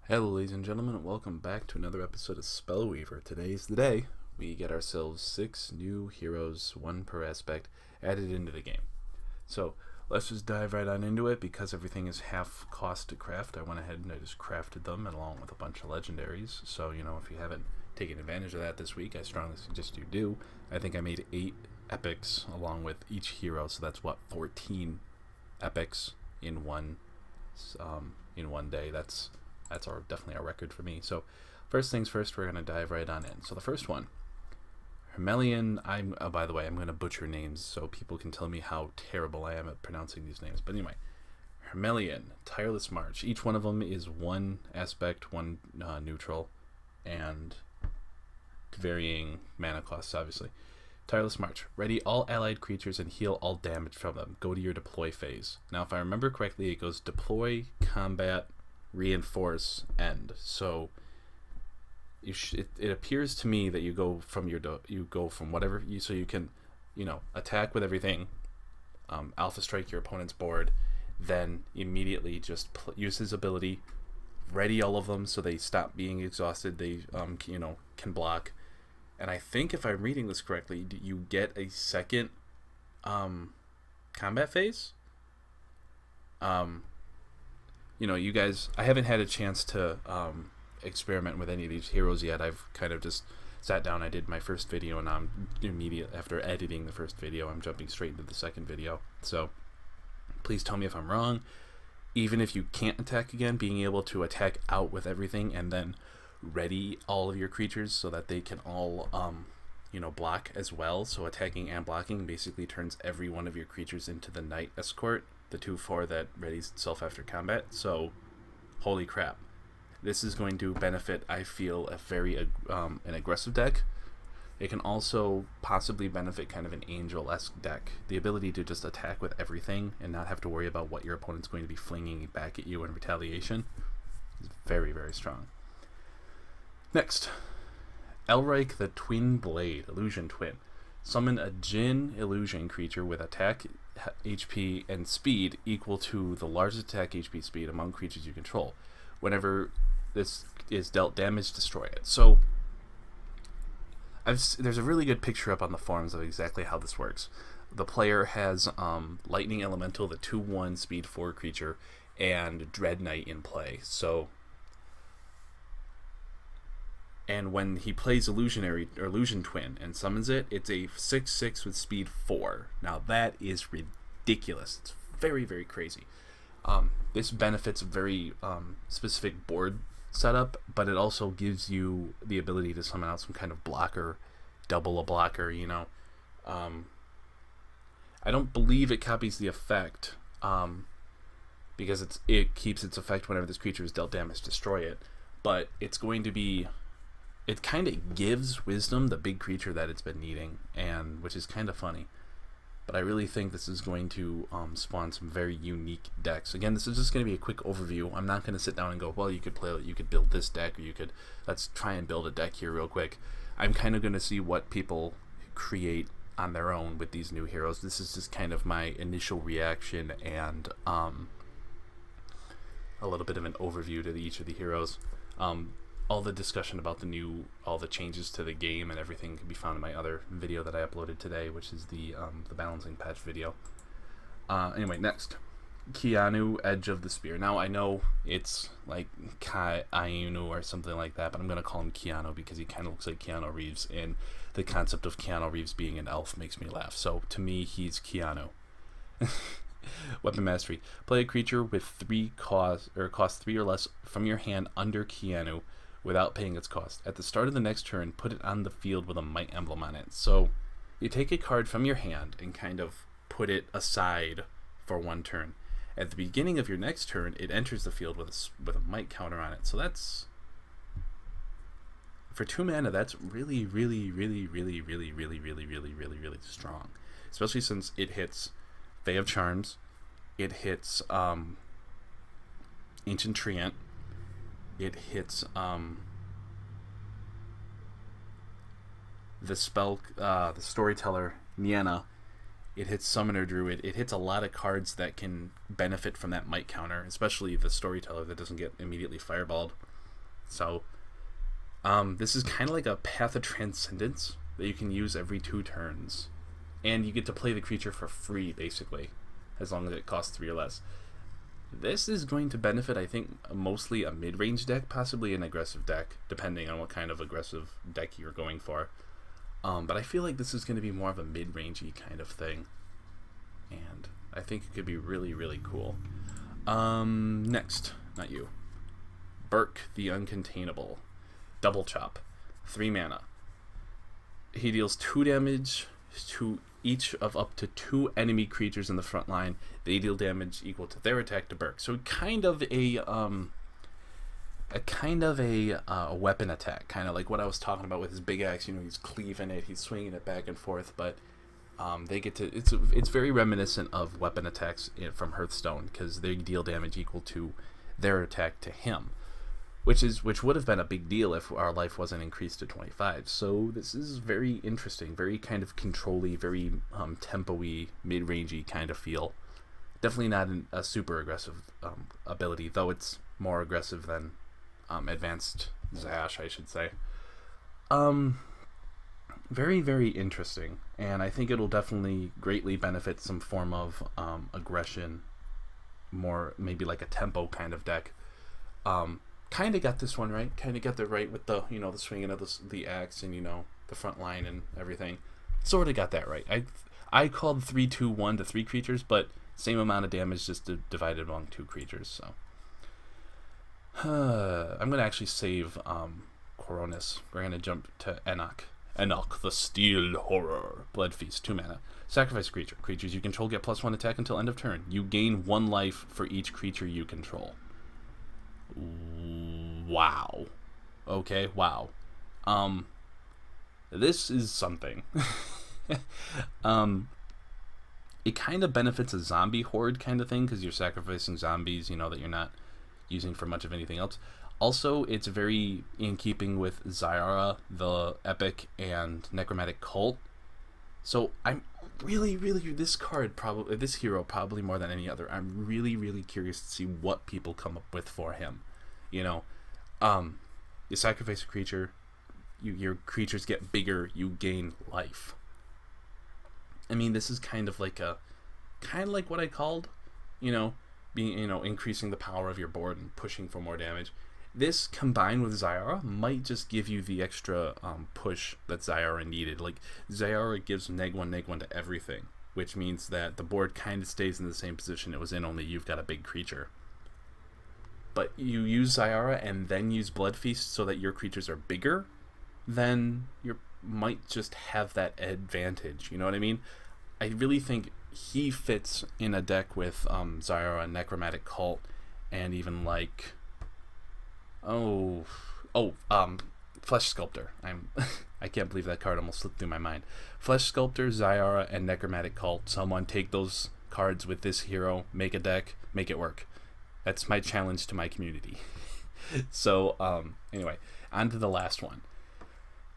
Hello, ladies and gentlemen, and welcome back to another episode of Spellweaver. Today's the day we get ourselves 6 new heroes, 1 per aspect, added into the game. So let's just dive right on into it. Because everything is half cost to craft, I went ahead and I just crafted them along with a bunch of legendaries. So, if you haven't taken advantage of that this week, I strongly suggest you do. I think I made 8 epics along with each hero, so that's 14 epics in one day. That's definitely our record for me. So first things first, we're going to dive right on in. So the first one, Hermelian. By the way, I'm going to butcher names so people can tell me how terrible I am at pronouncing these names. But anyway, Hermelian, Tireless March. Each one of them is 1 aspect, 1 neutral, and varying mana costs, obviously. Tireless March. Ready all allied creatures and heal all damage from them. Go to your deploy phase. Now, if I remember correctly, it goes deploy, combat, reinforce, end. So it appears to me that you go from whatever so you can attack with everything, alpha strike your opponent's board, then immediately just use his ability, ready all of them so they stop being exhausted, they can block. And I think if I'm reading this correctly, you get a second combat phase. You guys, I haven't had a chance to experiment with any of these heroes yet. I've kind of just sat down, I did my first video, and I'm after editing the first video, I'm jumping straight into the second video. So please tell me if I'm wrong. Even if you can't attack again, being able to attack out with everything and then ready all of your creatures so that they can all block as well. So attacking and blocking basically turns every one of your creatures into the Knight Escort, the 2/4 that readies itself after combat. So holy crap, this is going to benefit, I feel, a very an aggressive deck. It can also possibly benefit kind of an Angel-esque deck. The ability to just attack with everything and not have to worry about what your opponent's going to be flinging back at you in retaliation is very, very strong. Next, Elric the Twin Blade, Illusion Twin. Summon a Djinn illusion creature with attack HP and speed equal to the largest attack HP speed among creatures you control. Whenever this is dealt damage, destroy it. So there's a really good picture up on the forums of exactly how this works. The player has Lightning Elemental, the 2/1 speed 4 creature, and Dread Knight in play. And when he plays Illusion Twin and summons it, it's a 6/6 with speed 4. Now that is ridiculous. It's very, very crazy. This benefits a very specific board setup, but it also gives you the ability to summon out some kind of blocker, double a blocker. I don't believe it copies the effect, because it keeps its effect whenever this creature is dealt damage, destroy it. But it's going to be. It kind of gives Wisdom the big creature that it's been needing, and which is kind of funny. But I really think this is going to spawn some very unique decks. Again, this is just going to be a quick overview. I'm not going to sit down and go, well, you could build this deck, or let's try and build a deck here real quick. I'm kind of going to see what people create on their own with these new heroes. This is just kind of my initial reaction and a little bit of an overview to each of the heroes. All the discussion about all the changes to the game and everything can be found in my other video that I uploaded today, which is the balancing patch video. Anyway, next, Keanu, Edge of the Spear. Now I know it's like Ayunu or something like that, but I'm gonna call him Keanu because he kind of looks like Keanu Reeves, and the concept of Keanu Reeves being an elf makes me laugh. So to me, he's Keanu. Weapon Mastery. Play a creature with 3 cost 3 or less from your hand under Keanu without paying its cost. At the start of the next turn, put it on the field with a Might emblem on it. So you take a card from your hand and kind of put it aside for 1 turn. At the beginning of your next turn, it enters the field with a Might counter on it. So that's, for 2 mana, that's really, really, really, really, really, really, really, really, really, really strong. Especially since it hits Fae of Charms, it hits Ancient Treant, it hits the Storyteller, Nienna, it hits Summoner Druid, it hits a lot of cards that can benefit from that Might counter, especially the Storyteller that doesn't get immediately fireballed. So this is kind of like a Path of Transcendence that you can use every 2 turns. And you get to play the creature for free, basically, as long as it costs 3 or less. This is going to benefit, I think, mostly a mid-range deck, possibly an aggressive deck, depending on what kind of aggressive deck you're going for. But I feel like this is going to be more of a mid-rangey kind of thing. And I think it could be really, really cool. Next, not you. Burke the Uncontainable. Double Chop. 3 mana. He deals 2 damage to each of up to 2 enemy creatures in the front line. They deal damage equal to their attack to Burke. So kind of a weapon attack, kind of like what I was talking about with his big axe. You know, he's cleaving it, he's swinging it back and forth, but they get to. It's very reminiscent of weapon attacks from Hearthstone, because they deal damage equal to their attack to him, which would have been a big deal if our life wasn't increased to 25. So this is very interesting, very kind of control-y, very tempo-y, mid-rangey kind of feel. Definitely not a super aggressive ability, though it's more aggressive than advanced Zash, I should say. Very, very interesting, and I think it'll definitely greatly benefit some form of aggression, more maybe like a tempo kind of deck. Kind of got this one right. Kind of got it right with the the swinging of the axe and the front line and everything. Sort of got that right. I called 3/2/1 to 3 creatures, but same amount of damage just divided among 2 creatures. So I'm gonna actually save Coronis. We're gonna jump to Enoch. Enoch the Steel Horror. Blood Feast. 2 mana. Sacrifice a creature. Creatures you control get +1 attack until end of turn. You gain 1 life for each creature you control. Wow. Okay, wow. This is something. It kind of benefits a zombie horde kind of thing, because you're sacrificing zombies, that you're not using for much of anything else. Also, it's very in keeping with Zyara, the Epic, and Necromantic Cult. So I'm really, this hero probably more than any other, I'm really, really curious to see what people come up with for him. You sacrifice a creature, your creatures get bigger, you gain life. I mean, this is kind of like what I called, increasing the power of your board and pushing for more damage. This combined with Zyara might just give you the extra push that Zyara needed. Like, Zyara gives -1/-1 to everything, which means that the board kind of stays in the same position it was in, only you've got a big creature. But you use Zyara and then use Blood Feast so that your creatures are bigger, then you might just have that advantage. You know what I mean? I really think he fits in a deck with Zyara, Necromantic Cult, and even like Flesh Sculptor. I can't believe that card almost slipped through my mind. Flesh Sculptor, Zyara, and Necromantic Cult. Someone take those cards with this hero, make a deck, make it work. That's my challenge to my community. So, anyway, on to the last one.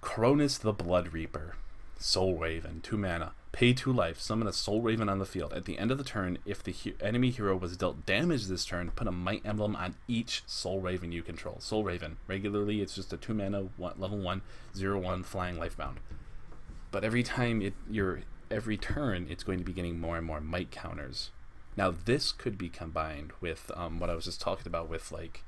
Cronus the Blood Reaper. Soul Raven, 2 mana. Pay 2 life. Summon a Soul Raven on the field. At the end of the turn, if the enemy hero was dealt damage this turn, put a Might Emblem on each Soul Raven you control. Soul Raven. Regularly, it's just a 2 mana, level 1, 0/1, flying lifebound. But every turn, it's going to be getting more and more might counters. Now, this could be combined with what I was just talking about with, like,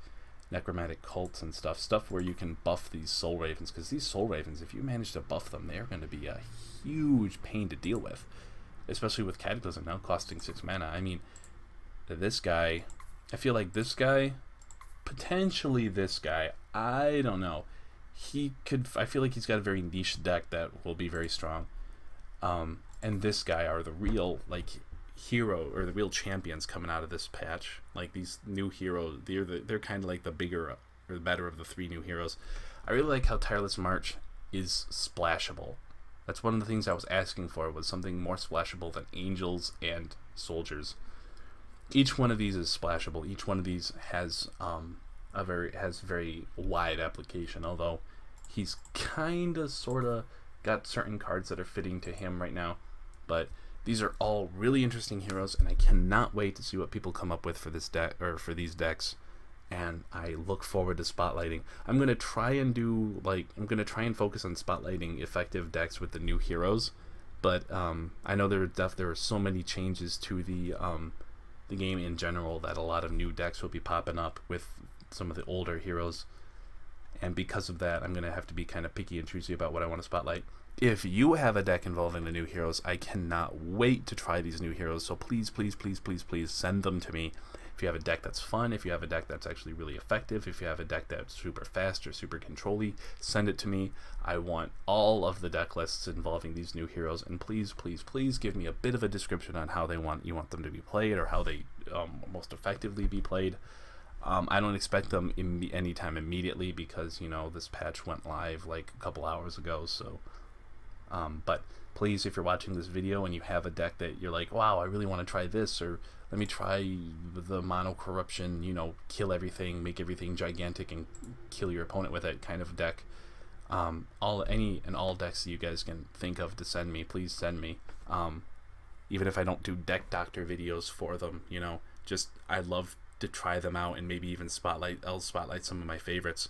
Necromantic Cults and stuff where you can buff these Soul Ravens, because these Soul Ravens, if you manage to buff them, they're going to be a huge pain to deal with, especially with Cataclysm now costing 6 mana. I mean, this guy, I feel like this guy, potentially this guy, I don't know. I feel like he's got a very niche deck that will be very strong. And this guy are the real, like, hero, or the real champions coming out of this patch. Like, these new heroes, they're kind of like the bigger or the better of the 3 new heroes. I really like how Tireless March is splashable. That's one of the things I was asking for, was something more splashable than Angels and Soldiers. Each one of these is splashable. Each one of these has very wide application, although he's kind of sort of got certain cards that are fitting to him right now. But these are all really interesting heroes, and I cannot wait to see what people come up with for this deck, or for these decks. and I look forward to spotlighting. I'm gonna try and focus on spotlighting effective decks with the new heroes, but I know there are so many changes to the game in general that a lot of new decks will be popping up with some of the older heroes, and because of that, I'm gonna have to be kind of picky and choosy about what I want to spotlight. If you have a deck involving the new heroes, I cannot wait to try these new heroes. So please, please, please, please, please send them to me. If you have a deck that's fun, if you have a deck that's actually really effective, if you have a deck that's super fast or super control-y, send it to me. I want all of the deck lists involving these new heroes, and please, please, please give me a bit of a description on how you want them to be played, or how they most effectively be played. I don't expect them anytime immediately, because this patch went live like a couple hours ago. So, but please, if you're watching this video and you have a deck that you're like, wow, I really want to try this, or let me try the mono corruption, kill everything, make everything gigantic, and kill your opponent with it kind of deck. All decks that you guys can think of to send me, please send me. Even if I don't do deck doctor videos for them, I'd love to try them out and maybe even spotlight some of my favorites.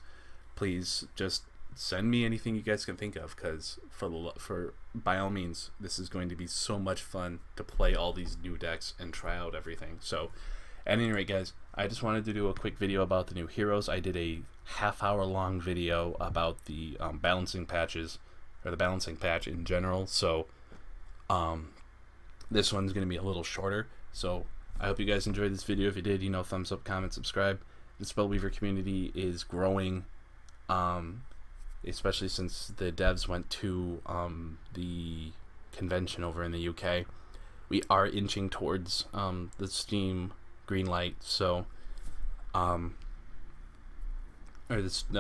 Please just send me anything you guys can think of, because for by all means, this is going to be so much fun to play all these new decks and try out everything. So at any rate, guys, I just wanted to do a quick video about the new heroes. I did a half-hour long video about the balancing patches, or the balancing patch in general. So this one's going to be a little shorter. So I hope you guys enjoyed this video. If you did, thumbs up, comment, subscribe. The Spellweaver community is growing, especially since the devs went to the convention over in the UK. We are inching towards the Steam green light, so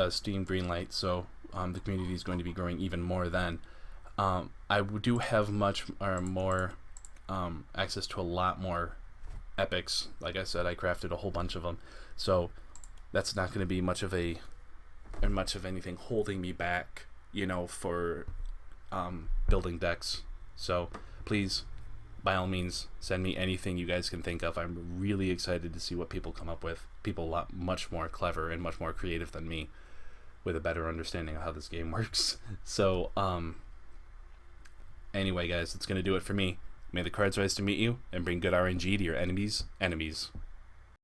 Steam green light, so the community is going to be growing even more then. I do have much more access to a lot more epics. Like I said, I crafted a whole bunch of them, so that's not going to be much of anything holding me back, for building decks. So please, by all means, send me anything you guys can think of. I'm really excited to see what people come up with. People much more clever and much more creative than me, with a better understanding of how this game works. So anyway, guys, that's going to do it for me. May the cards rise to meet you, and bring good RNG to your enemies' enemies.